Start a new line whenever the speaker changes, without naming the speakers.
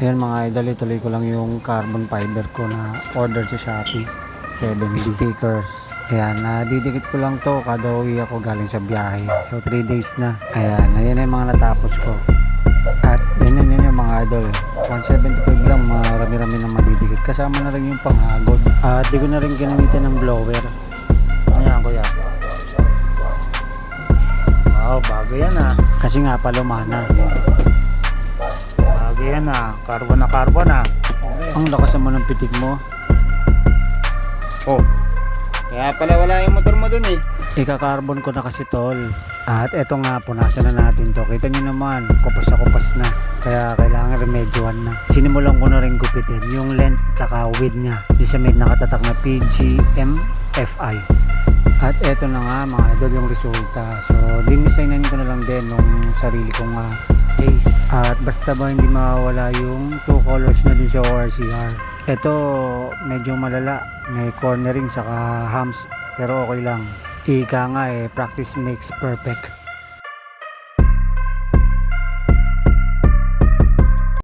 Ayan mga idol, ituloy ko lang yung carbon fiber ko na order sa Shopee. 7 stickers. Ayan, didikit ko lang to kada uwi ako galing sa biyahe. So 3 days na. Ayan yung mga natapos ko. At yun yung mga idol. 175 lang, marami-rami na madidikit. Kasama na rin yung panghagod. At di ko na rin ginamitan ng blower. Ayan kuya. Wow, bago yan ah. Kasi nga palumana. Bago yan ah. Carbon ah. Ang lakas naman ng pitik mo.
Oh, kaya pala wala yung motor mo dun eh.
Ika-carbon ko na kasi tol. At eto nga, punasan na natin to. Kita nyo naman, kupas na. Kaya kailangan remedyohan na. Sinimulan ko na rin gupitin yung length tsaka width niya. Di siya may nakatatak na PGMFI. At eto na nga mga idol yung resulta. So dinisignan ko na lang din nung sarili kong case. At basta ba hindi mawala yung 2 colors na din sa ORCR. Ito medyo malala. May cornering saka hams. Pero okay lang. Ika nga practice makes perfect.